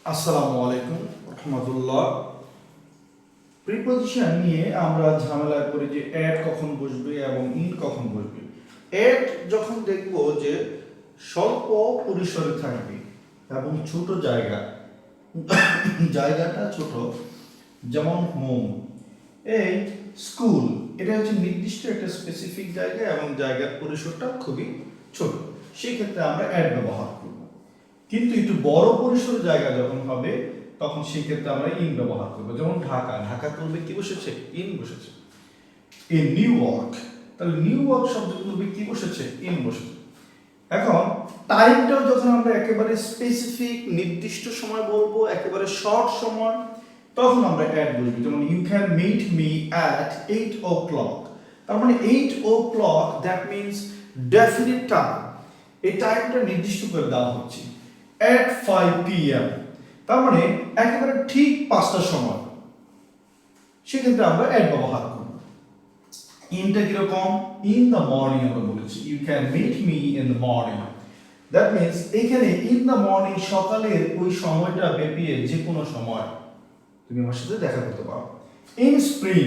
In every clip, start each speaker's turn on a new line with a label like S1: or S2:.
S1: আসসালামু আলাইকুম রহমতুল্লাহ। প্রিপজিশন নিয়ে আমরা ঝামেলায় পড়ি যে এট কখন বসবে এবং ইন কখন বসবে। এট যখন দেখব যে স্বল্প পরিসরে থাকবে এবং ছোট জায়গাটা ছোট, যেমন হোম, এই স্কুল, এটা হচ্ছে নির্দিষ্ট একটা স্পেসিফিক জায়গা এবং জায়গার পরিসরটা খুবই ছোট, সেই ক্ষেত্রে আমরা অ্যাড ব্যবহার করব। কিন্তু একটু বড় পরিসর জায়গা যখন হবে তখন সেই ক্ষেত্রে আমরা ইন ব্যবহার করব। যেমন ঢাকা পূর্বে কি বসেছে? ইন বসেছে। নিউ ইয়র্ক, তাহলে নিউ ইয়র্ক শব্দ পূর্বে কি বসেছে? ইন বসেছে। এখন টাইমটাও যখন আমরা একেবারে স্পেসিফিক নির্দিষ্ট সময় বলবো, একেবারে শর্ট সময়, তখন আমরা অ্যাট বলবো। যেমন you can meet me at 8 o'clock। তার মানে 8 o'clock, that means definite time. এই টাইমটা নির্দিষ্ট করে দেওয়া হচ্ছে। at 5 p.m. তার মানে একেবারে ঠিক 5টার সময়, সেক্ষেত্রে আমরা অ্যাট ব্যবহার করব। ইনটা কিরকম? ইন দ্য মর্নিং আমরা বলেছি you can meet me in the morning. That means এখানে ইন দ্য মর্নিং সকালের ওই সময়টা ব্যাপিয়ে যে কোনো সময় তুমি আমার সাথে দেখা করতে পারো। ইন স্প্রিং,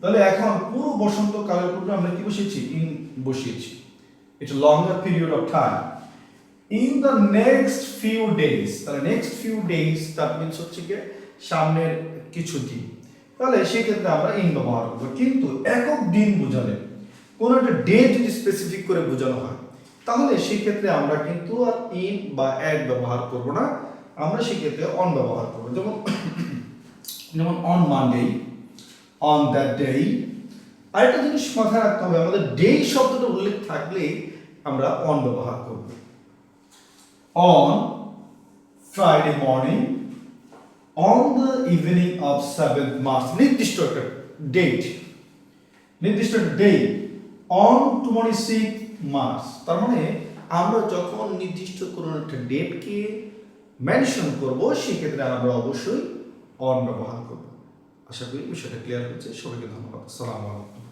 S1: তাহলে এখন পুরো বসন্তকালের পূর্বে আমরা কি বসিয়েছি? ইন বসিয়েছি। It's a longer period of time. In the next few days, তাহলে next few days that means হচ্ছে কি সামনের কিছু দিন, তাহলে সেই ক্ষেত্রে আমরা ইন ব্যবহার করব। কিন্তু একক দিন বোঝালে, কোন একটা ডে যদি স্পেসিফিক করে বোঝানো হয়, তাহলে সেই ক্ষেত্রে আমরা কিন্তু আর ইন বা অ্যাট ব্যবহার করব না, আমরা সেই ক্ষেত্রে অন ব্যবহার করব। যেমন on Monday, on that day. আরেকটা জিনিস মাথায় রাখতে হবে, আমাদের ডে শব্দটা উল্লেখ থাকলেই আমরা অন ব্যবহার করব। On Friday morning, on the evening of 7th March, নির্দিষ্ট একটা ডেট, নির্দিষ্ট একটা ডে, on 26th March। তার মানে আমরা যখন নির্দিষ্ট কোনো একটা ডেটকে মেনশন করব, সেক্ষেত্রে আমরা অবশ্যই অন ব্যবহার করব। আশা করি বিষয়টা ক্লিয়ার হচ্ছে। সবাইকে ধন্যবাদ। আসসালামু আলাইকুম।